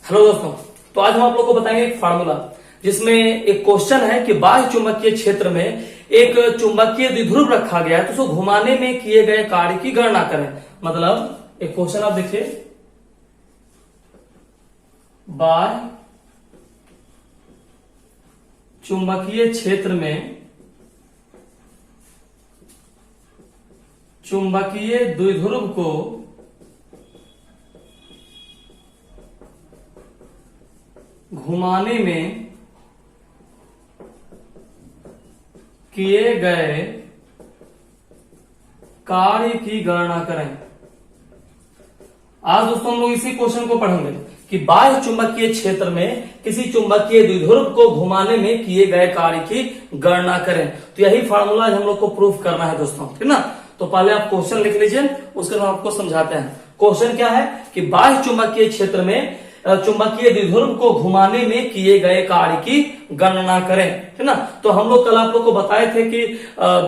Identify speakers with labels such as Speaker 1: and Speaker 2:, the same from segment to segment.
Speaker 1: Hello दोस्तों, तो आज हम आप लोग को बताएंगे एक फार्मूला जिसमें एक क्वेश्चन है कि बाह्य चुंबकीय क्षेत्र में एक चुंबकीय द्विध्रुव रखा गया है तो उसको घुमाने में किए गए कार्य की गणना करें। मतलब एक क्वेश्चन आप देखिए, बाह्य चुंबकीय क्षेत्र में चुंबकीय द्विध्रुव को घुमाने में किए गए कार्य की गणना करें। आज दोस्तों हम लोग इसी क्वेश्चन को पढ़ेंगे कि बाह्य चुंबकीय क्षेत्र में किसी चुंबकीय द्विध्रुव को घुमाने में किए गए कार्य की गणना करें। तो यही फार्मूला हम लोग को प्रूफ करना है दोस्तों, ठीक ना। तो पहले आप क्वेश्चन लिख लीजिए, उसके बाद आपको समझाते हैं। क्वेश्चन क्या है कि बाह्य चुंबकीय क्षेत्र में चुंबकीय द्विध्रुव को घुमाने में किए गए कार्य की गणना करें, है ना। तो हम लोग कल आप लोग को बताए थे कि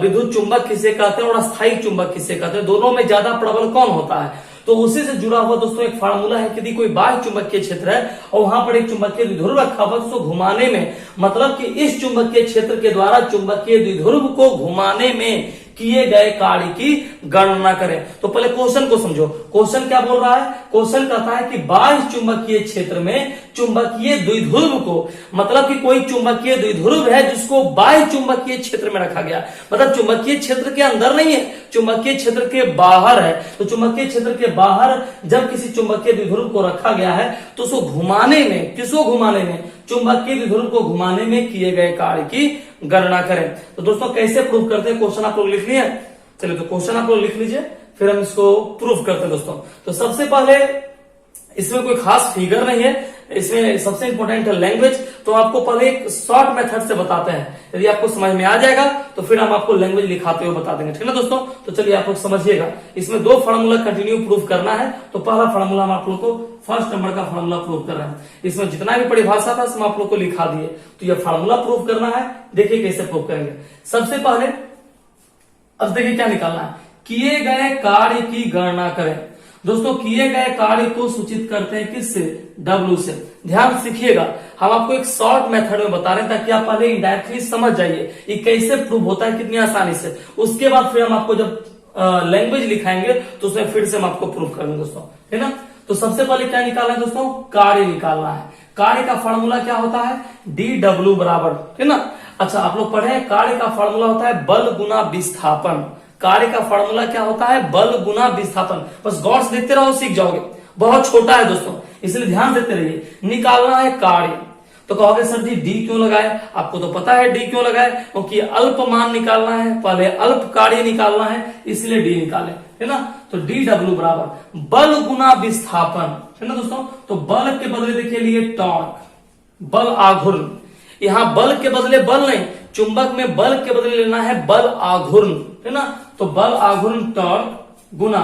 Speaker 1: विद्युत चुंबक किसे कहते हैं और अस्थायी चुंबक किसे कहते हैं, दोनों में ज्यादा प्रबल कौन होता है। तो उसी से जुड़ा हुआ दोस्तों एक फार्मूला है कि यदि कोई बाह्य चुंबकीय क्षेत्र है और वहां पर एक चुंबकीय द्विध्रुव रखा हुआ तो घुमाने में, मतलब कि इस चुंबकीय क्षेत्र के द्वारा चुंबकीय द्विध्रुव को घुमाने में किए गए कार्य की गणना करें। तो पहले क्वेश्चन को समझो। क्वेश्चन क्या बोल रहा है? क्वेश्चन कहता है कि बाह्य चुंबकीय क्षेत्र में चुंबकीय द्विध्रुव को, मतलब कि कोई चुंबकीय द्विध्रुव है जिसको बाह्य चुंबकीय क्षेत्र में रखा गया, मतलब चुंबकीय क्षेत्र के अंदर नहीं है, चुंबकीय क्षेत्र के बाहर है। तो चुंबकीय क्षेत्र के बाहर जब किसी चुंबकीय द्विध्रुव को रखा गया है तो उसको घुमाने में, किसको घुमाने में? चुंबकीय द्विध्रुव को घुमाने में किए गए कार्य की गणना करें। तो दोस्तों कैसे प्रूफ करते हैं, क्वेश्चन आप लोग लिख लिए? चलिए तो क्वेश्चन आप लोग लिख लीजिए, फिर हम इसको प्रूफ करते हैं दोस्तों। तो सबसे पहले इसमें कोई खास फिगर नहीं है, इसमें सबसे इंपॉर्टेंट है लैंग्वेज। तो आपको पहले एक शॉर्ट मेथड से बताते हैं, यदि आपको समझ में आ जाएगा तो फिर हम आपको लैंग्वेज लिखाते हुए बता देंगे, ठीक है दोस्तों। तो चलिए आप लोग समझिएगा, इसमें दो फार्मूला कंटिन्यू प्रूफ करना है। तो पहला फार्मूला हम आप लोग को फर्स्ट नंबर का फार्मूला प्रूफ कर रहे हैं, इसमें जितना भी परिभाषा था हम आप लोग को लिखा दिए। तो यह फार्मूला प्रूफ करना है, देखिए कैसे प्रूफ करेंगे। सबसे पहले अब देखिए क्या निकालना है, किए गए कार्य की गणना करें। दोस्तों किए गए कार्य को सूचित करते हैं किससे? W से। ध्यान सीखिएगा, हम आपको एक शॉर्ट मेथड में बता रहे हैं ताकि आप पहले इनडायरेक्टली समझ जाइए ये कैसे प्रूव होता है, कितनी आसानी से। उसके बाद फिर हम आपको जब लैंग्वेज लिखाएंगे तो उसमें फिर से हम आपको प्रूव करेंगे दोस्तों, है ना। तो सबसे पहले क्या निकालना है दोस्तों? कार्य निकालना है। कार्य का फॉर्मूला क्या होता है? DW बराबर, है ना। अच्छा आप लोग पढ़े, कार्य का फॉर्मूला होता है बल गुना विस्थापन। कार्य का फॉर्मूला क्या होता है? बल गुना विस्थापन। बस गौर से देखते रहो, सीख जाओगे। बहुत छोटा है दोस्तों, इसलिए ध्यान देते रहिए। निकालना है कार्य, तो कहोगे सर जी डी क्यों लगाए? आपको तो पता है डी क्यों लगाए, क्योंकि अल्प मान निकालना है, पहले अल्प कार्य निकालना है, इसलिए डी निकाले, है ना। तो DW बराबर बल गुना विस्थापन, है ना दोस्तों। तो बल के बदले देखिए लिए टॉर्क, बल आघूर्ण। यहां बल के बदले बल नहीं, चुंबक में बल के बदले लेना है बल आघूर्ण, है ना। तो बल आघूर्ण टॉर्क गुना,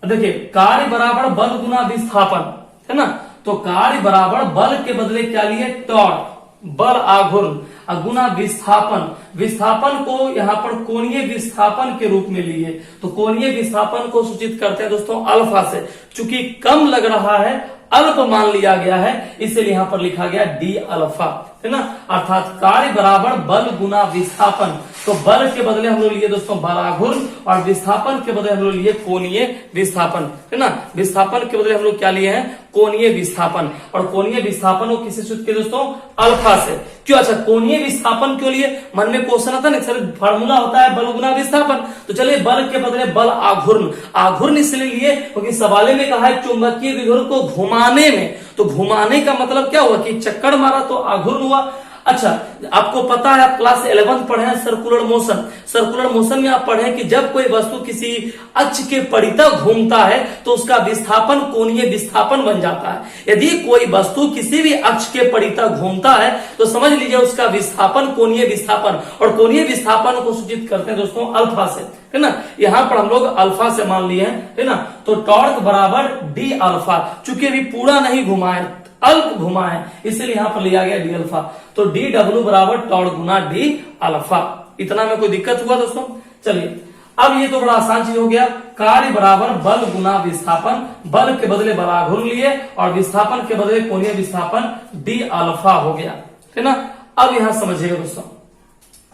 Speaker 1: देखिए कार्य बराबर बल गुना विस्थापन, है ना। तो कार्य बराबर बल के बदले क्या लिए? टॉर्क, बल आघूर्ण, गुना विस्थापन। विस्थापन को यहां पर कोणीय विस्थापन के रूप में लिए, तो कोणीय विस्थापन को सूचित करते हैं दोस्तों अल्फा से। चूंकि कम लग रहा है, अल्प मान लिया गया है, इसलिए यहां पर लिखा गया डी अल्फा, है ना। अर्थात कार्य बराबर बल गुना विस्थापन। तो बल के बदले हम लोग लिए दोस्तों बल आघूर्ण और विस्थापन के बदले हम लोग लिए कोणीय विस्थापन, है ना। विस्थापन के बदले हम लोग क्या लिए हैं? कोणीय विस्थापन। और कोणीय विस्थापन को किससे सूचित किया दोस्तों? अल्फा से। क्यों? अच्छा कोणीय विस्थापन क्यों लिए? मन में क्वेश्चन आता है सर, फार्मूला होता है बल गुना विस्थापन, तो चलिए बल के बदले बल आघूर्ण। आघूर्ण इसलिए लिए क्योंकि सवाल में कहा है चुंबकीय द्विध्रुव को घुमाने में, तो घुमाने का मतलब क्या हुआ कि चक्कर मारा तो आघूर्ण हुआ। अच्छा आपको पता है, आप क्लास 11 पढ़े हैं सर्कुलर मोशन। सर्कुलर मोशन में आप पढ़े कि जब कोई वस्तु किसी अक्ष के परितः घूमता है तो उसका विस्थापन कोणीय विस्थापन बन जाता है। यदि कोई वस्तु किसी भी अक्ष के परितः घूमता है तो समझ लीजिए उसका विस्थापन कोणीय विस्थापन, और कोणीय विस्थापन को सूचित करते हैं दोस्तों अल्फा से, है ना। यहां पर हम लोग अल्फा से मान लिए हैं, है ना। तो टॉर्क बराबर डी अल्फा, चूंकि अभी पूरा नहीं घुमा है, अल्प घुमा है, इसलिए यहां पर लिया गया डी अल्फा। तो DW बराबर टॉर्क गुना डी अल्फा। इतना में कोई दिक्कत हुआ दोस्तों? चलिए अब ये तो बड़ा आसान चीज हो गया, कार्य बराबर बल गुना विस्थापन, बल के बदले बलाघूर्ण लिए और विस्थापन के बदले कोणीय विस्थापन डी अल्फा हो गया, है ना। अब यहां समझिएगा दोस्तों,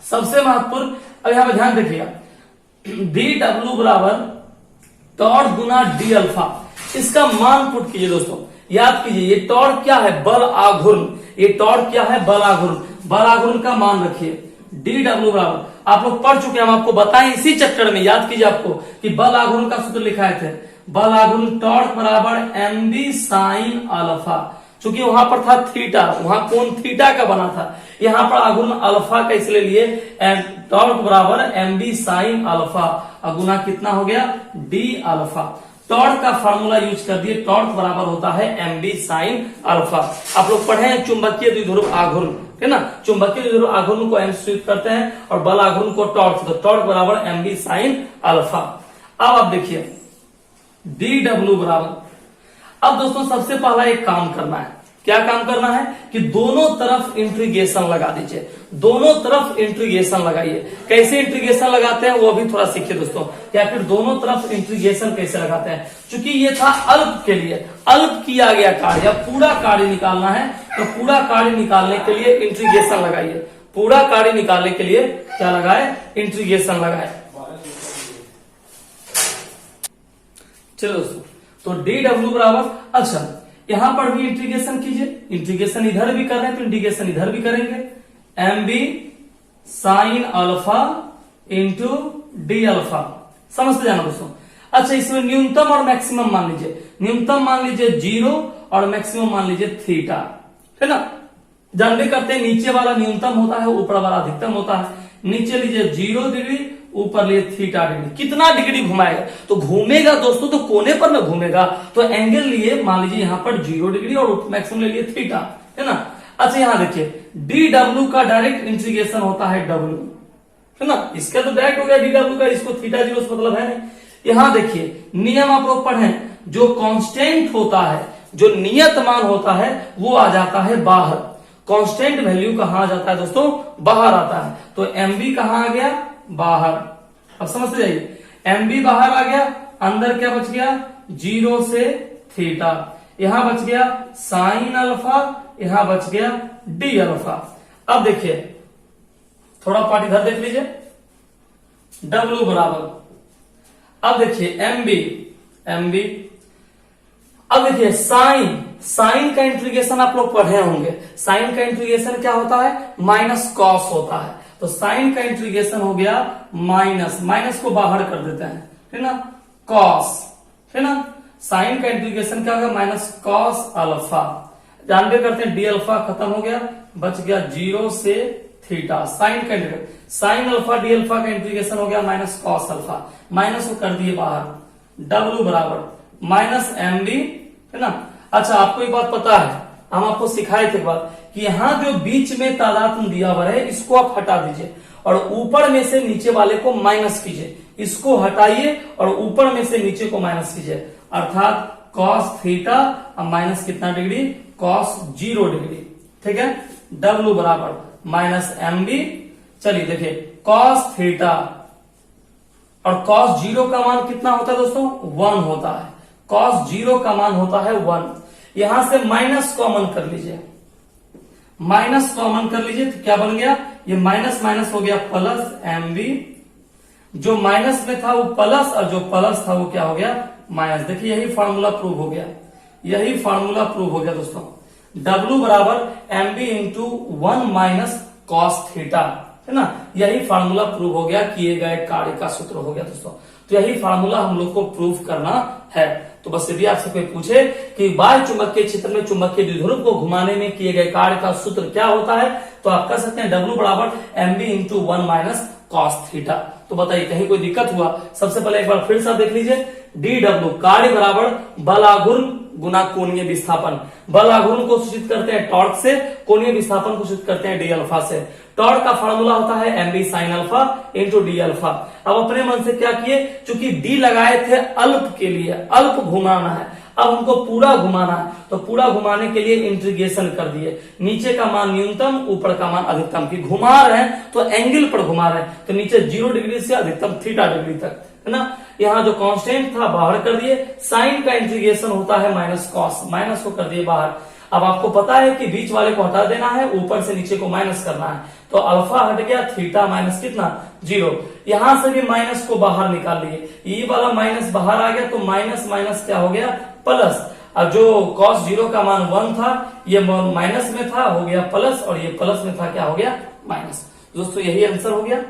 Speaker 1: सबसे महत्वपूर्ण, अब यहां पर ध्यान रखिएगा, डी डब्ल्यू बराबर टॉर्क गुना डी अल्फा, इसका मान पुट कीजिए दोस्तों। याद कीजिए ये टॉर्क क्या है, बल आघूर्ण, ये टॉर्क क्या है, बल आघूर्ण, बल आघूर्ण का मान रखिए डी डब्ल्यू बराबर, आप लोग पढ़ चुके हैं, हम आपको बताएं इसी चक्कर में, याद कीजिए आपको कि बल आघूर्ण का सूत्र लिखाए थे, बल आघूर्ण टॉर्क बराबर एम बी साइन अल्फा, चूंकि वहां पर था थीटा, वहां कोण थीटा का बना था, यहां पर आघूर्ण अल्फा का इसलिए लिए, टॉर्क बराबर एम बी साइन अल्फा, गुना कितना हो गया, डी अल्फा। टॉर्क का फार्मूला यूज कर दिए, टॉर्क बराबर होता है एम बी साइन अल्फा। आप लोग पढ़े हैं चुंबकीय द्विध्रुव आघूर्ण, है ना, चुंबकीय द्विध्रुव आघूर्ण को एम सूचित करते हैं और बल आघूर्ण को टॉर्क, तो टॉर्क बराबर एम बी साइन अल्फा। अब आप देखिए डी डब्ल्यू बराबर, अब दोस्तों सबसे पहला एक काम करना है, क्या काम करना है कि दोनों तरफ इंट्रीगेशन लगा दीजिए, दोनों तरफ इंट्रीगेशन लगाइए। कैसे इंट्रीगेशन लगाते हैं वो भी थोड़ा सीखिए दोस्तों, या फिर दोनों तरफ इंट्रीगेशन कैसे लगाते हैं। चूंकि ये था अल्प के लिए, अल्प किया गया कार्य, या पूरा कार्य निकालना है तो पूरा कार्य निकालने के लिए इंट्रीगेशन लगाइए, पूरा कार्य निकालने के लिए क्या लगाए, इंट्रीगेशन लगाए। चलो दोस्तों, तो डी डब्ल्यू बराबर, अच्छा यहां पर भी इंटीग्रेशन कीजिए, इंटीग्रेशन इधर भी कर रहे हैं तो इंटीग्रेशन इधर भी करेंगे, M B sine alpha into d alpha, समझते जाना दोस्तों। अच्छा इसमें न्यूनतम और मैक्सिमम मान लीजिए, न्यूनतम मान लीजिए 0 और मैक्सिमम मान लीजिए थीटा, है ना। जानते करते हैं नीचे वाला न्यूनतम होता है, ऊपर वाला अधिकतम होता है। नीचे लीजिए 0 डिग्री, ऊपर लिए थीटा डिग्री, कितना डिग्री घुमाएगा, तो घूमेगा दोस्तों तो कोने पर ना घूमेगा, तो एंगल लिए मान लीजिए यहां पर 0 डिग्री और मैक्सिमम ले लिए थीटा, है ना। अच्छा यहां देखिए डी डब्ल्यू का डायरेक्ट इंटीग्रेशन होता है डब्ल्यू, है ना, इसका तो डायरेक्ट हो गया डी डब्ल्यू का, इसको थीटा 0 से मतलब है नहीं। यहां देखिए नियम आप लोग पढ़े, जो कांस्टेंट होता है, जो नियत मान होता है वो आ जाता है बाहर, कांस्टेंट वैल्यू कहां आ जाता है दोस्तों, बाहर आता है। तो एम बी कहां आ गया, बाहर। अब समझते जाइए, एम बी बाहर आ गया, अंदर क्या बच गया, 0 से थीटा, यहां बच गया साइन अल्फा, यहां बच गया डी अल्फा। अब देखिए थोड़ा पार्ट इधर देख लीजिए, डब्ल्यू बराबर, अब देखिए एम बी, अब देखिए साइन, साइन का इंटीग्रेशन आप लोग पढ़े होंगे, साइन का इंटीग्रेशन क्या होता है, माइनस कॉस होता है, तो साइन का इंटीग्रेशन हो गया माइनस, माइनस को बाहर कर देते हैं, है ना, कॉस, है ना, साइन का इंटीग्रेशन क्या होगा, माइनस कॉस अल्फा, जानते करते हैं डी अल्फा खत्म हो गया, बच गया 0 से थीटा, साइन का integration, sine alpha D alpha का इंटीग्रेशन हो गया माइनस कॉस अल्फा, माइनस को कर दिए बाहर, डब्ल्यू बराबर माइनस एम बी, है ना। अच्छा आपको एक बात पता है, हम आपको सिखाए थे बात कि यहां जो बीच में तादात्म्य दिया हुआ है इसको आप हटा दीजिए और ऊपर में से नीचे वाले को माइनस कीजिए, इसको हटाइए और ऊपर में से नीचे को माइनस कीजिए, अर्थात कॉस थीटा और माइनस कितना डिग्री, कॉस 0 डिग्री, ठीक है। डब्ल्यू बराबर माइनस एम बी, चलिए देखिए कॉस थीटा और कॉस 0 का मान कितना होता है दोस्तों, 1 होता है, कॉस 0 का मान होता है 1, यहां से माइनस कॉमन कर लीजिए, माइनस कॉमन कर लीजिए तो क्या बन गया, ये माइनस माइनस हो गया प्लस एम बी, जो माइनस में था वो प्लस और जो प्लस था वो क्या हो गया माइनस। देखिए यही फार्मूला प्रूव हो गया, यही फार्मूला प्रूव हो गया दोस्तों, डब्ल्यू बराबर M B into 1 minus cos theta, है ना, यही फार्मूला प्रूव हो गया, किए गए कार्य का सूत्र हो गया दोस्तों। तो यही फार्मूला हम लोग को प्रूव करना है। तो बस यदि आपसे कोई पूछे कि बाह्य चुंबकीय क्षेत्र में चुंबकीय द्विध्रुव को घुमाने में किए गए कार्य का सूत्र क्या होता है, तो आप कह सकते हैं डब्ल्यू बराबर M B into 1 minus cos theta. तो बताइए कहीं कोई दिक्कत हुआ, सबसे पहले एक बार फिर से देख लीजिए, डी डब्ल्यू कार्य बराबर बलाघूर्ण गुना कोणीय विस्थापन, बलाघूर्ण को सूचित करते हैं टॉर्क से, कोणीय विस्थापन को सूचित करते हैं डी अल्फा से। टॉर्क का फार्मूला होता है M B sine alpha into d alpha. अब अपने मन से क्या किए, चूंकि डी लगाए थे अल्प के लिए, अल्प घुमाना है, अब हमको पूरा घुमाना है, तो पूरा घुमाने के लिए इंटीग्रेशन कर दिए, नीचे का मान न्यूनतम ऊपर का मान अधिकतम, की घुमा रहे हैं तो एंगल पर घुमा रहे हैं, तो नीचे 0 डिग्री से अधिकतम थीटा डिग्री तक, है ना। यहाँ जो कांस्टेंट था बाहर कर दिए, साइन का इंटीग्रेशन होता है माइनस कॉस, माइनस को कर दिए बाहर। अब आपको पता है कि बीच वाले को हटा देना है, ऊपर से नीचे को माइनस करना है, तो अल्फा हट गया, थीटा माइनस कितना 0, यहां से भी माइनस को बाहर निकाल लिए, ये वाला माइनस बाहर आ गया, तो माइनस माइनस क्या हो गया प्लस। अब जो cos 0 का मान 1 था, ये माइनस में था, हो गया प्लस, और ये प्लस में था, क्या हो गया माइनस। दोस्तों यही आंसर हो गया।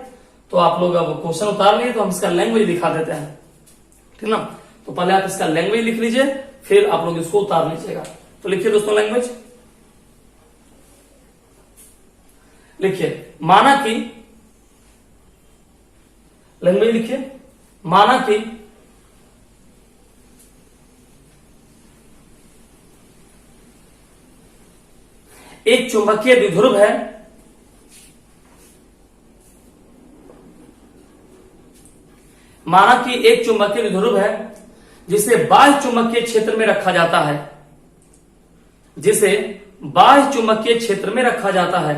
Speaker 1: तो आप लोग अब क्वेश्चन उतार लिए, तो हम इसका लैंग्वेज दिखा देते हैं, ठीक ना। तो पहले आप इसका लैंग्वेज लिख लीजिए, फिर आप लोग इसको उतार लीजिएगा। तो लिखिए दोस्तों लैंग्वेज, लिखिए माना कि, लैंग्वेज लिखिए माना कि एक चुंबकीय द्विध्रुव है, माना कि एक चुंबकीय द्विध्रुव है जिसे बाह्य चुंबकीय क्षेत्र में रखा जाता है, जिसे बाह्य चुंबकीय क्षेत्र में रखा जाता है।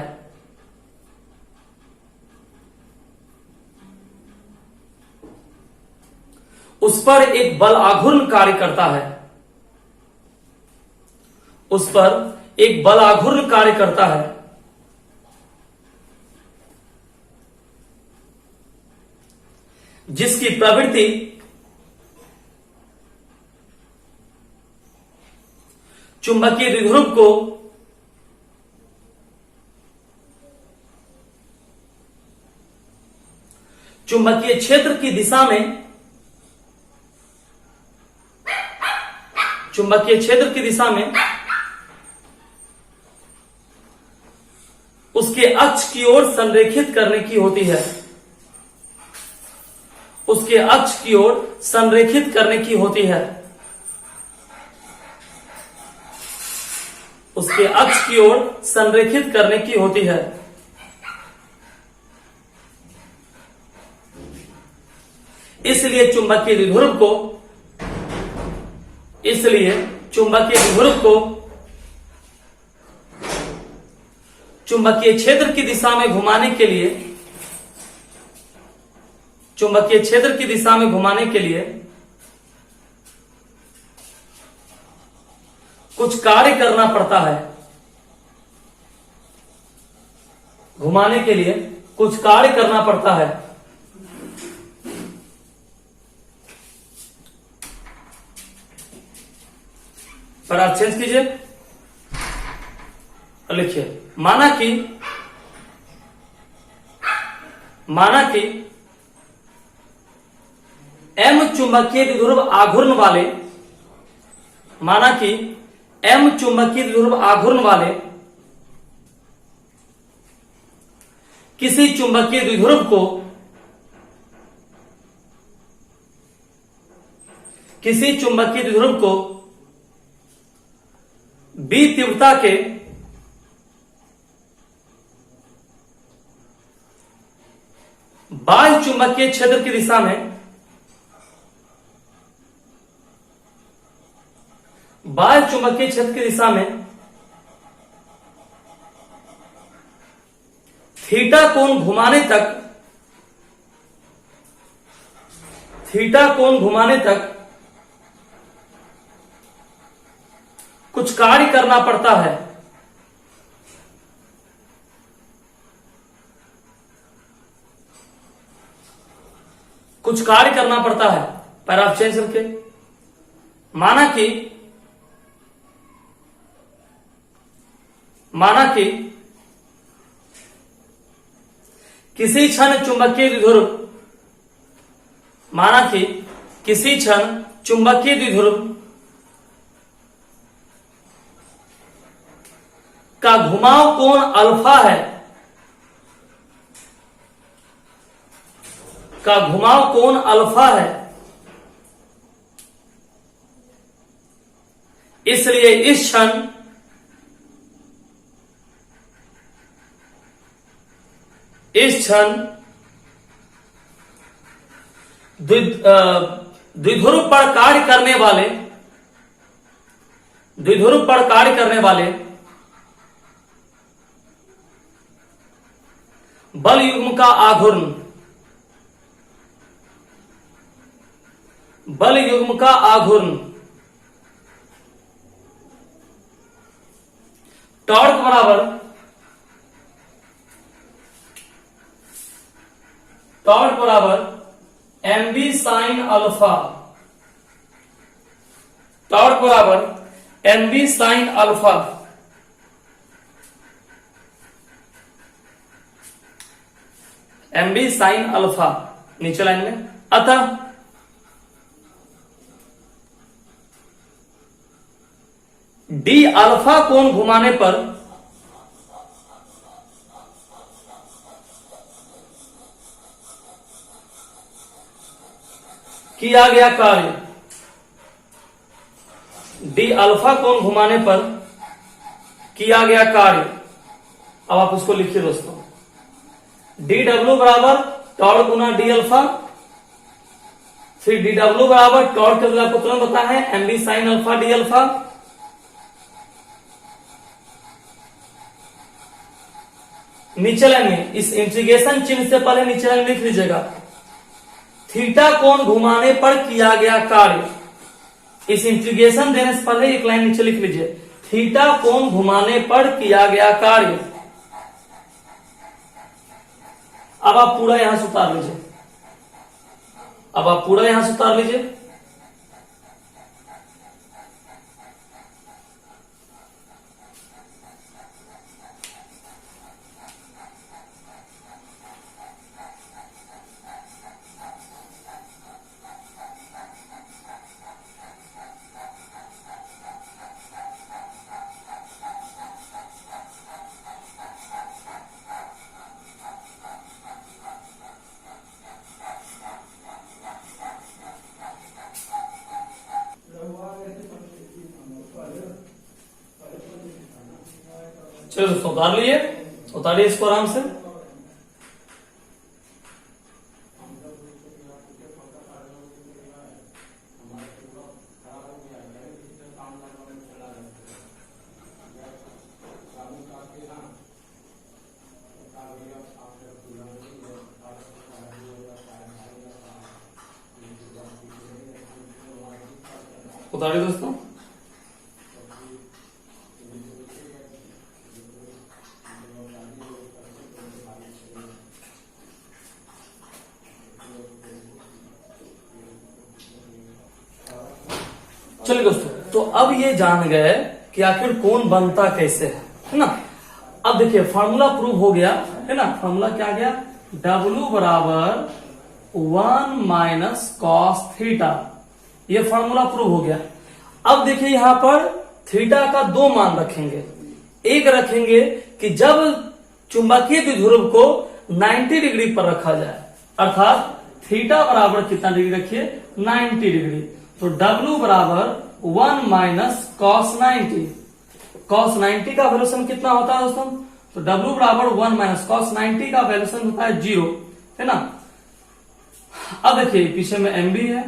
Speaker 1: उस पर एक बल आघूर्ण कार्य करता है, उस पर एक बल आघूर्ण कार्य करता है, जिसकी प्रवृत्ति चुंबकीय द्विध्रुव को चुंबकीय क्षेत्र की दिशा में, चुंबकीय क्षेत्र की दिशा में उसके अक्ष की ओर संरेखित करने की होती है, उसके अक्ष की ओर संरेखित करने की होती है, उसके अक्ष की ओर संरेखित करने की होती है। इसलिए चुंबकीय द्विध्रुव को, इसलिए चुंबकीय द्विध्रुव को चुंबकीय क्षेत्र की दिशा में घुमाने के लिए, चुंबकीय क्षेत्र की दिशा में घुमाने के लिए कुछ कार्य करना पड़ता है, घुमाने के लिए कुछ कार्य करना पड़ता है। पर आप चेंज कीजिए, लिखिए माना कि, माना कि M चुंबकीय द्विध्रुव आघूर्ण वाले, माना कि M चुंबकीय द्विध्रुव आघूर्ण वाले किसी चुंबकीय द्विध्रुव को, किसी चुंबकीय द्विध्रुव को B तीव्रता के बाह्य चुंबकीय क्षेत्र की दिशा में, बाह्य चुंबकीय क्षेत्र की दिशा में थीटा कोण घुमाने तक, थीटा कोण घुमाने तक कुछ कार्य करना पड़ता है, कुछ कार्य करना पड़ता है। पैराग्राफ चेंज करके माना कि, माना कि किसी क्षण चुंबकीय द्विध्रुव, माना कि किसी क्षण चुंबकीय द्विध्रुव का घुमाव कोण अल्फा है, का घुमाव कोण अल्फा है, इसलिए इस क्षण, इस क्षण द्विध्रुव पर कार्य करने वाले, द्विध्रुव पर कार्य करने वाले बल युग्म का आघूर्ण, बल युग्म का आघूर्ण टॉर्क बराबर mb साइन अल्फा, टॉर्क बराबर mb sine alpha, mb sine alpha नीचे लाइन में, अतः डी अल्फा कोण घुमाने पर किया गया कार्य, डी अल्फा कोण घुमाने पर किया गया कार्य। अब आप उसको लिखिए दोस्तों, डी डब्ल्यू बराबर टॉर्क गुना डी अल्फा, फिर डी डब्ल्यू बराबर टॉर्क के आपको तुरंत पता है MB sine alpha D alpha, नीचे लाइन में इस इंटीग्रेशन चिन्ह से पहले नीचे लाइन लिख लीजिएगा, थीटा कोण घुमाने पर किया गया कार्य। इस इंटीग्रेशन देने से पहले एक लाइन नीचे लिख लीजिए, थीटा कोण घुमाने पर किया गया कार्य। अब आप पूरा यहां से उतार लीजिए, अब आप पूरा यहां से उतार लीजिए। चलो दोस्तों उतार लिए, उतारिए इसको आराम से। उतारिए दोस्तों। चलिए दोस्तों, तो अब ये जान गए कि आखिर कोण बनता कैसे है ना। अब देखिए फार्मूला प्रूव हो गया है ना। फार्मूला क्या गया, W बराबर 1 माइनस कॉस थीटा, ये फार्मूला प्रूव हो गया। अब देखिए यहां पर थीटा का दो मान रखेंगे। एक रखेंगे कि जब चुंबकीय द्विध्रुव को 90 डिग्री पर रखा जाए, अर्थात थीटा बराबर कितना डिग्री रखिए, 90 डिग्री, तो W बराबर 1 माइनस कॉस 90। कॉस 90 का वैल्यूशन कितना होता है दोस्तों, तो W बराबर 1 माइनस कॉस 90 का वैल्यूशन होता है 0, है ना। अब देखिए पीछे में MB है,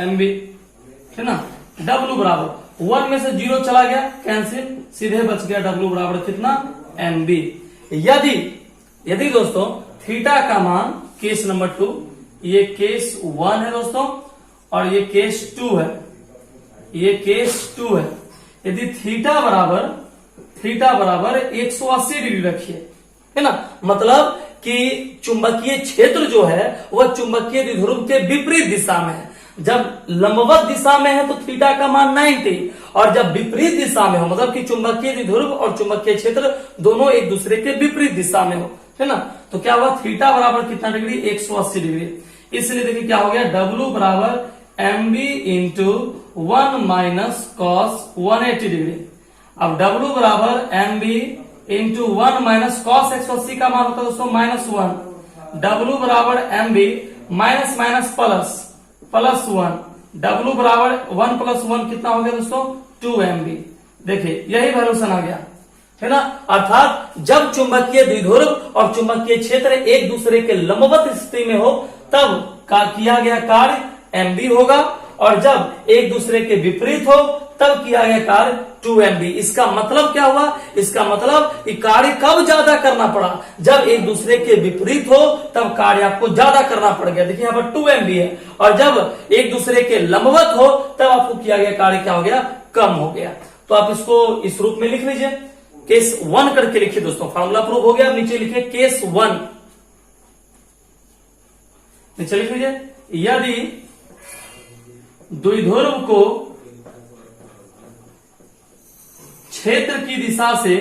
Speaker 1: MB है ना। W बराबर 1 में से 0 चला गया, कैंसिल, सीधे बच गया W बराबर कितना, MB। यदि दोस्तों थीटा का मान केस नंबर 2, ये केस 1 है दोस्तों और ये केस 2 है, ये केस 2 है। यदि थीटा बराबर 180 डिग्री रखिए, है ना, मतलब कि चुंबकीय क्षेत्र जो है वह चुंबकीय द्विध्रुव के विपरीत दिशा में है। जब लंबवत दिशा में है तो थीटा का मान 90, और जब विपरीत दिशा में हो, मतलब कि चुंबकीय द्विध्रुव और चुंबकीय क्षेत्र दोनों एक दूसरे के विपरीत दिशा में हो, है ना, तो क्या हुआ, थीटा बराबर कितना डिग्री, 180 डिग्री। इसलिए देखिए क्या हो गया, W बराबर MB into 1 minus cos 180 degree. अब W बराबर MB इंटू 1 माइनस कॉस 180 का मान होता है दोस्तों -1। W बराबर MB minus minus plus 1। W बराबर 1 प्लस 1 कितना हो गया दोस्तों, 2MB। देखिए यही वैल्यूशन आ गया, है ना। अर्थात जब चुंबकीय द्विध्रुव और चुंबकीय क्षेत्र एक दूसरे के लंबवत स्थिति में हो तब किया गया कार्य MB होगा, और जब एक दूसरे के विपरीत हो तब किया गया कार्य 2mb। इसका मतलब क्या हुआ? इसका मतलब कि कार्य कब ज्यादा करना पड़ा? जब एक दूसरे के विपरीत हो तब कार्य आपको ज्यादा करना पड़ गया। देखिए यहाँ पर 2mb है, और जब एक दूसरे के लंबवत हो तब आपको किया गया कार्य क्या हो गया? कम हो गया। तो आप इसको इस रूप में लिख लीजिए, केस 1 करके लिखिए दोस्तों। फॉर्मूला प्रूव हो गया, नीचे लिखिए केस 1, नीचे लिख लीजिए, यदि द्विध्रुव को क्षेत्र की दिशा से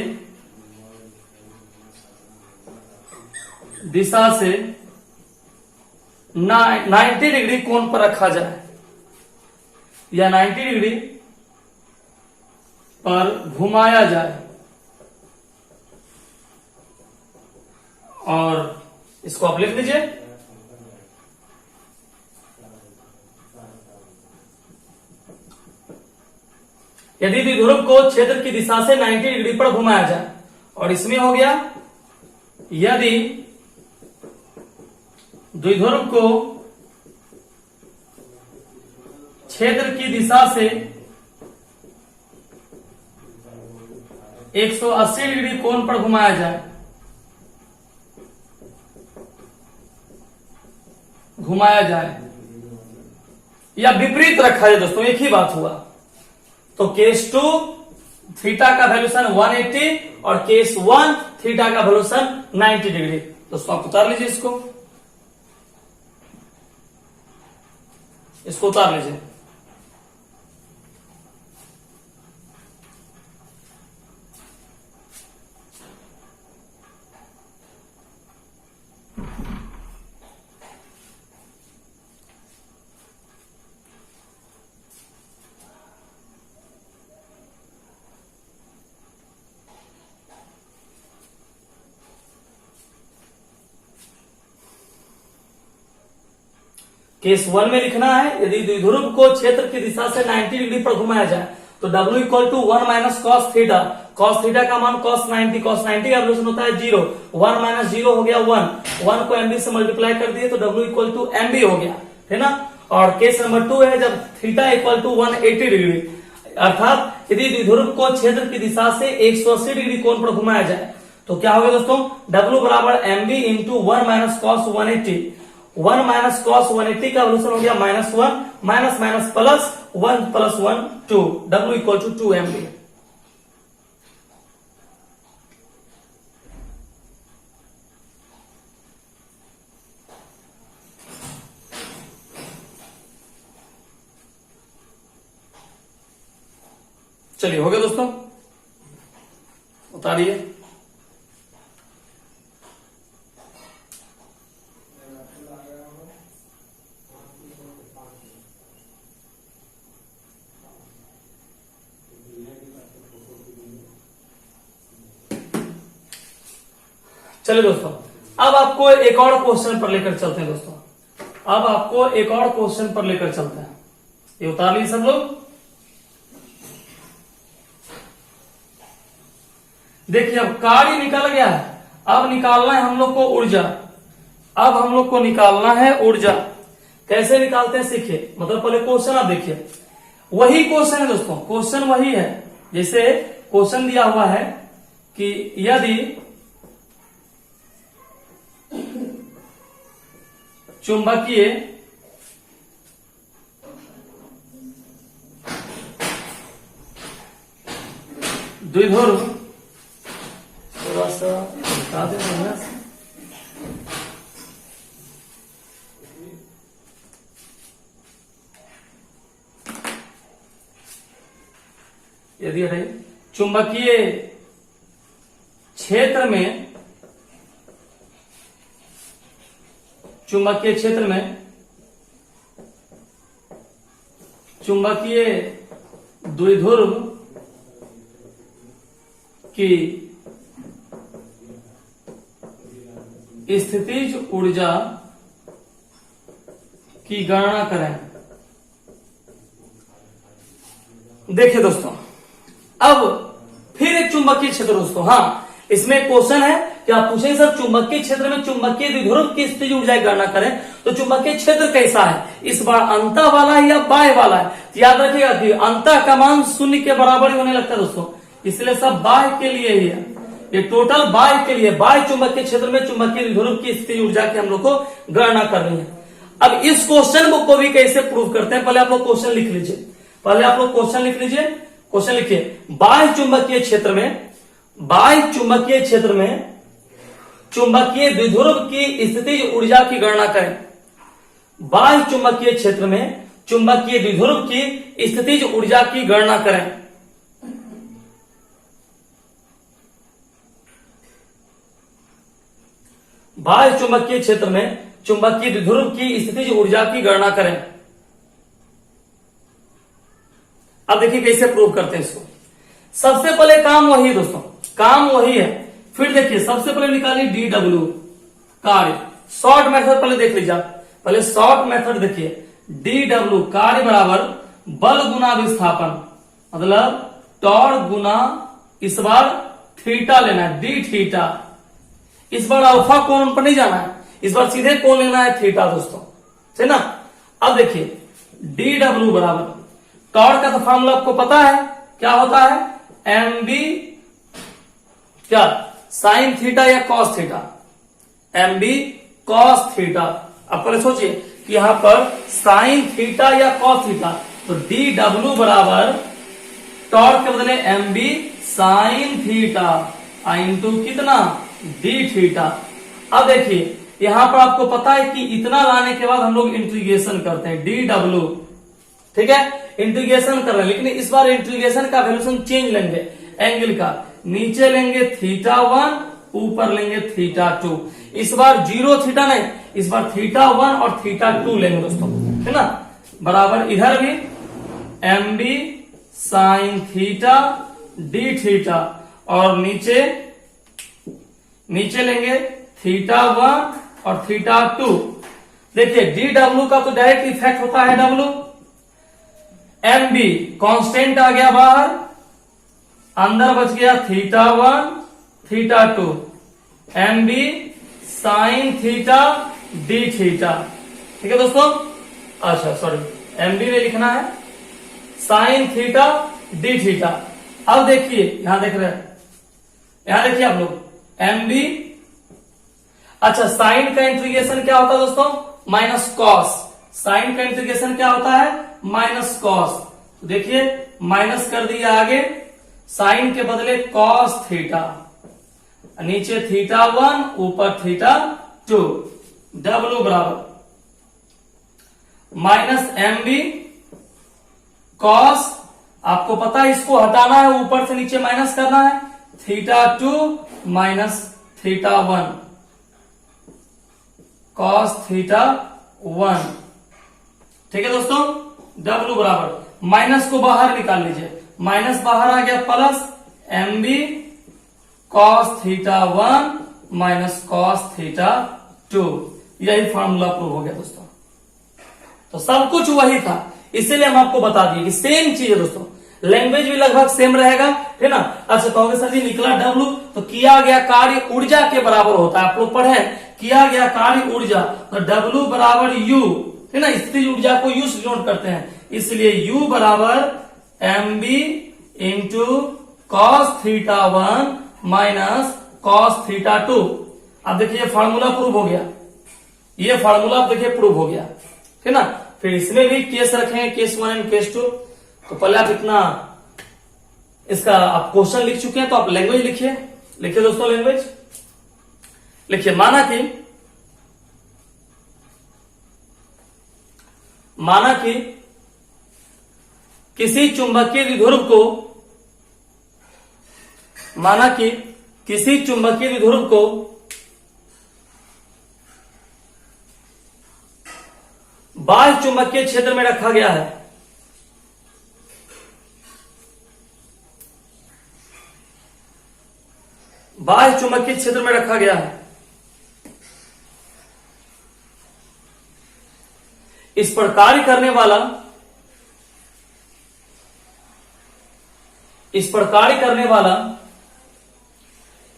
Speaker 1: 90 डिग्री कोण पर रखा जाए या 90 डिग्री पर घुमाया जाए, और इसको आप लिख लीजिए, यदि द्विध्रुव को क्षेत्र की दिशा से 90 डिग्री पर घुमाया जाए, और इसमें हो गया यदि द्विध्रुव को क्षेत्र की दिशा से 180 डिग्री कोण पर घुमाया जाए, या विपरीत रखा जाए दोस्तों, एक ही बात हुआ। तो केस 2 थीटा का वैल्यूशन 180 और केस 1 थीटा का वैल्यूशन 90 डिग्री। दोस्तों आप उतार लीजिए, इसको उतार लीजिए। केस 1 में लिखना है, यदि द्विध्रुव को क्षेत्र की दिशा से 90 डिग्री पर घुमाया जाए तो W equal to 1 minus cos theta. Cos theta का मान कॉस 90, कॉस 90 का वैल्यूशन होता है 0, 1 माइनस 0 हो गया 1 को mb से मल्टीप्लाई कर दिए तो W इक्वल टू mb हो गया, है ना। और केस नंबर 2 है जब थीटा इक्वल टू 180 डिग्री, अर्थात यदि द्विध्रुव को क्षेत्र की दिशा से 180 डिग्री कोण पर घुमाया जाए तो क्या होगा दोस्तों? W बराबर mb into 1 minus cos 180। 1 minus cos 180 का वैल्यूशन हो गया -1, minus minus plus 1 plus 1 2, W equal to 2mb। चलिए हो गया दोस्तों, उतारिए। चलिए दोस्तों, अब आपको एक और क्वेश्चन पर लेकर चलते हैं दोस्तों। अब आपको एक और क्वेश्चन पर लेकर चलते हैं, ये उतार लीजिए सब लोग। देखिए अब कार्य निकल गया है, अब निकालना है हम लोग को ऊर्जा। अब हम लोग को निकालना है ऊर्जा। कैसे निकालते हैं सीखिए, मतलब पहले क्वेश्चन आप देखिए, वही क्वेश्चन है दोस्तों, क्वेश्चन वही है। जैसे क्वेश्चन दिया हुआ है कि यदि चुंबकीय द्विध्रुव, थोड़ा सा बता दें बढ़िया से, यदि चुंबकीय क्षेत्र में चुंबकीय द्विध्रुव की स्थितिज ऊर्जा की गणना करें। देखिए दोस्तों, अब फिर एक चुंबकीय क्षेत्र दोस्तों, हाँ इसमें क्वेश्चन है कि आप पूछेंगे सर चुंबकीय क्षेत्र में चुंबकीय द्विध्रुव की स्थितिज ऊर्जा की गणना करें, तो चुंबकीय क्षेत्र कैसा है, इस बार अंतः वाला है या बाह्य वाला है। तो याद रखिएगा कि अंतः का मान शून्य के बराबर ही होने लगता है दोस्तों, इसलिए सब बाह्य के लिए ही है, ये टोटल बाह्य के लिए। बाह्य चुंबकीय क्षेत्र में चुंबकीय द्विध्रुव की स्थितिज ऊर्जा की हम लोग को गणना करनी है। अब इस क्वेश्चन को भी कैसे प्रूव करते हैं, पहले आप लोग क्वेश्चन लिख लीजिए, पहले आप लोग क्वेश्चन लिख लीजिए। क्वेश्चन लिखिए, बाह्य चुंबकीय क्षेत्र में, बाह्य चुंबकीय क्षेत्र में चुंबकीय द्विध्रुव की स्थितिज ऊर्जा की गणना करें। बाह्य चुंबकीय क्षेत्र में चुंबकीय द्विध्रुव की स्थितिज ऊर्जा की गणना करें। बाह्य चुंबकीय क्षेत्र में चुंबकीय द्विध्रुव की स्थितिज ऊर्जा की गणना करें। अब देखिए कैसे प्रूव करते हैं इसको। सबसे पहले काम वही है दोस्तों, काम वही है। फिर देखिए सबसे पहले निकालिए डी डब्ल्यू कार्य, शॉर्ट मेथड पहले देख लीजिए आप, पहले शॉर्ट मेथड देखिए। डी डब्ल्यू कार्य बराबर बल गुना विस्थापन, मतलब टॉर्क गुना, इस बार थीटा लेना है, डी थीटा। इस बार अल्फा कोण पर नहीं जाना है, इस बार सीधे कोण लेना है थीटा दोस्तों, है ना। अब देखिए डी डब्ल्यू बराबर, टॉर्क का तो फॉर्मूला आपको पता है क्या होता है, एम बी क्या साइन थीटा या cos theta, M B cos theta. अब पहले सोचिए कि यहां पर साइन थीटा या कॉस थीटा, तो डी डब्ल्यू बराबर टॉर्क के बदले M B sine theta into कितना, डी थीटा। अब देखिए यहां पर आपको पता है कि इतना लाने के बाद हम लोग इंटीग्रेशन करते हैं, डी डब्ल्यू, ठीक है, इंटीग्रेशन कर रहे हैं, लेकिन इस बार इंटीग्रेशन का वैल्यूशन चेंज लेंगे, एंगल का, नीचे लेंगे थीटा 1, ऊपर लेंगे थीटा 2। इस बार 0 थीटा नहीं, इस बार थीटा 1 और थीटा 2 लेंगे दोस्तों, है ना। बराबर इधर भी M B sine theta d theta, और नीचे लेंगे थीटा 1 और थीटा 2। देखिए डी डब्ल्यू का तो डायरेक्ट इफेक्ट होता है डब्ल्यू, एम बी कॉन्स्टेंट आ गया बाहर, अंदर बच गया theta 1 theta 2, M B sine theta d theta, ठीक है दोस्तों। अच्छा सॉरी, एम बी में लिखना है साइन थीटा डी थीटा। अब देखिए यहां देख रहे हैं, यहां देखिए आप लोग एम बी, अच्छा साइन का इंटीग्रेशन क्या होता है दोस्तों, माइनस कॉस। साइन का इंटीग्रेशन क्या होता है, माइनस कॉस। देखिए माइनस कर दिया आगे, साइन के बदले कॉस थीटा, नीचे थीटा 1 ऊपर थीटा 2, डब्ल्यू बराबर माइनस एम बी कॉस, आपको पता है इसको हटाना है, ऊपर से नीचे माइनस करना है, theta 2 minus theta 1 cos theta 1, ठीक है दोस्तों। डब्ल्यू बराबर माइनस को बाहर निकाल लीजिए, माइनस बाहर आ गया plus M B cos theta 1 minus cos theta 2, यही फॉर्मूला प्रूव हो गया दोस्तों। तो सब कुछ वही था, इसीलिए हम आपको बता दिए कि सेम चीज है दोस्तों, लैंग्वेज भी लगभग सेम रहेगा, है ना। अच्छा कहोगे सर जी निकला डब्ल्यू, तो किया गया कार्य ऊर्जा के बराबर होता है, आप लोग पढ़े, किया गया कार्य ऊर्जा, तो डब्ल्यू बराबर यू, है ना, स्थितिज ऊर्जा को यू से डिनोट करते हैं, इसलिए यू बराबर M B into cos theta 1 minus cos theta 2। अब देखिए फार्मूला प्रूव हो गया, ये फार्मूला देखिए प्रूव हो गया, है ना। फिर इसमें भी केस रखेंगे, केस 1 एंड केस 2। तो पहले आप इतना इसका आप क्वेश्चन लिख चुके हैं, तो आप लैंग्वेज लिखिए, लिखिए दोस्तों लैंग्वेज लिखिए। माना कि किसी चुंबकीय द्विध्रुव को, माना कि किसी चुंबकीय द्विध्रुव को बाह्य चुंबकीय क्षेत्र में रखा गया है, बाह्य चुंबकीय क्षेत्र में रखा गया है। इस पर कार्य करने वाला, इस पर कार्य करने वाला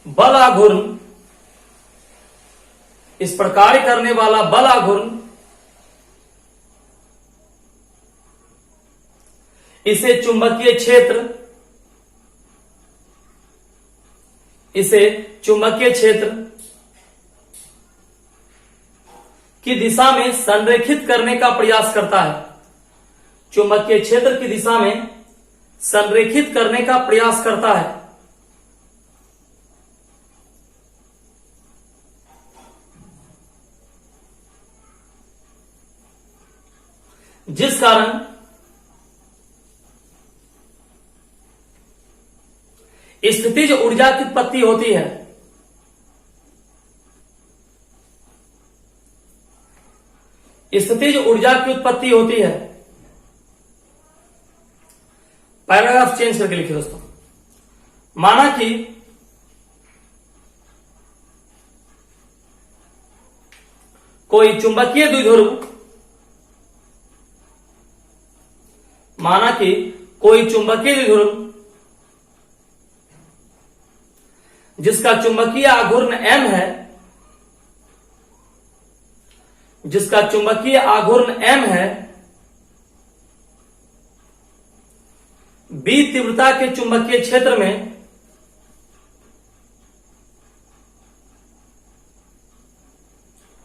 Speaker 1: बल आघूर्ण, इस पर कार्य करने वाला बल आघूर्ण इसे चुंबकीय क्षेत्र की दिशा में संरेखित करने का प्रयास करता है। चुंबकीय क्षेत्र की दिशा में संरेखित करने का प्रयास करता है। जिस कारण स्थितिज ऊर्जा की उत्पत्ति होती है। स्थितिज ऊर्जा की उत्पत्ति होती है। पैराग्राफ चेंज करके लिखिए दोस्तों। माना कि कोई चुंबकीय द्विध्रुव, माना कि कोई चुंबकीय द्विध्रुव जिसका चुंबकीय आघूर्ण m है, जिसका चुंबकीय आघूर्ण m है, b तीव्रता के चुंबकीय क्षेत्र में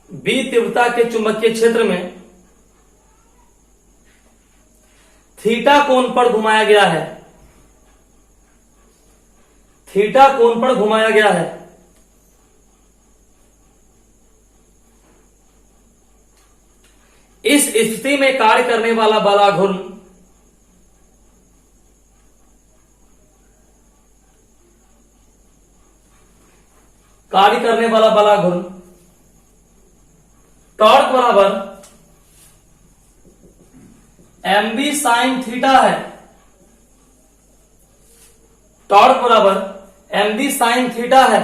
Speaker 1: b तीव्रता के चुंबकीय क्षेत्र में थीटा कोण पर घुमाया गया है। थीटा कोण पर घुमाया गया है। इस स्थिति में कार्य करने वाला बलाघूर्ण टॉर्क बराबर mb साइन थीटा है। टॉर्क बराबर mb साइन थीटा है।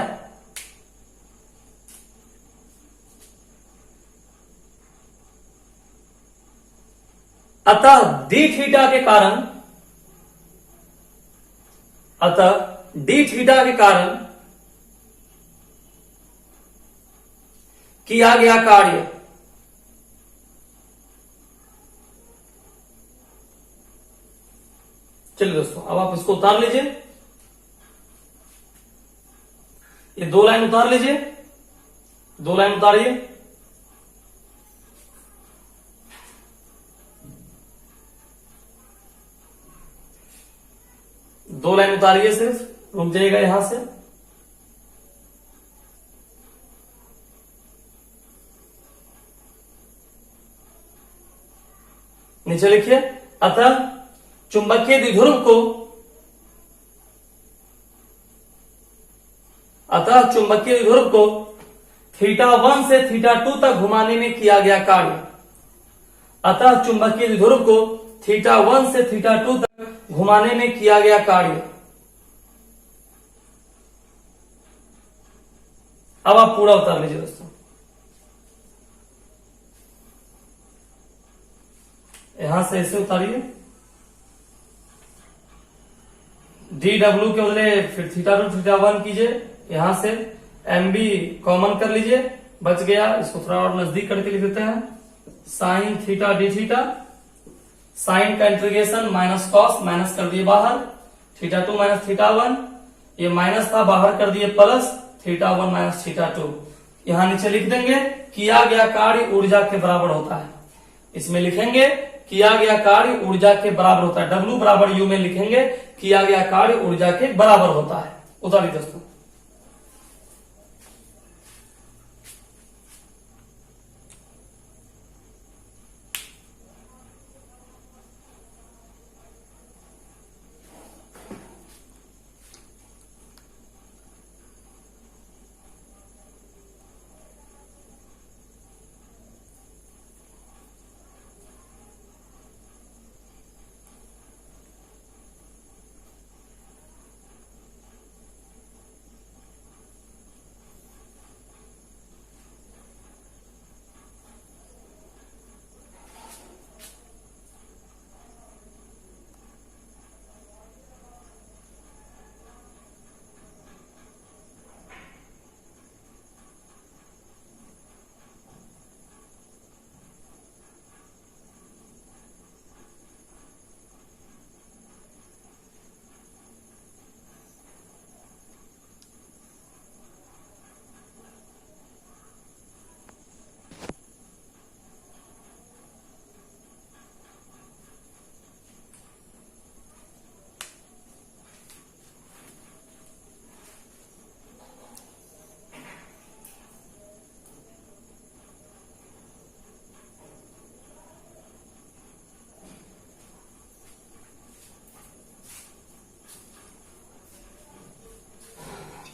Speaker 1: अतः डी थीटा के कारण किया गया कार्य चलिए दोस्तों, अब आप इसको उतार लीजिए। ये 2 लाइन उतार लीजिए। 2 लाइन उतारिए। दो लाइन उतारिए, सिर्फ रुक जाइएगा यहां से। नीचे लिखिए, अतः चुंबकीय द्विध्रुव को थीटा 1 से थीटा 2 तक घुमाने में किया गया कार्य। अतः चुंबकीय द्विध्रुव को थीटा 1 से थीटा 2 तक घुमाने में किया गया कार्य। अब आप पूरा उतार लीजिए दोस्तों। यहां से ऐसे उतारिए। डी डब्ल्यू के बदले फिर थीटा 2 थीटा 1 कीजिए। यहां से एम बी कॉमन कर लीजिए, बच गया। इसको थोड़ा और नजदीक करके लिख देते हैं। Sine theta d theta, sine का इंटीग्रेशन माइनस कॉस, माइनस कर दिए बाहर, थीटा 2 माइनस थीटा 1, ये माइनस था बाहर कर दिए प्लस, थीटा 1 माइनस थीटा 2। यहां नीचे लिख देंगे किया गया कार्य ऊर्जा के बराबर होता है। इसमें लिखेंगे किया गया कार्य ऊर्जा के बराबर होता है। डब्ल्यू बराबर यू में लिखेंगे किया गया कार्य ऊर्जा के बराबर होता है। उतारिए दोस्तों।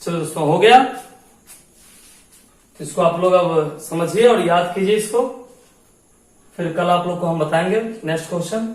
Speaker 1: चलो दोस्तों, हो गया। इसको आप लोग अब समझिए और याद कीजिए इसको, फिर कल आप लोग को हम बताएंगे नेक्स्ट क्वेश्चन।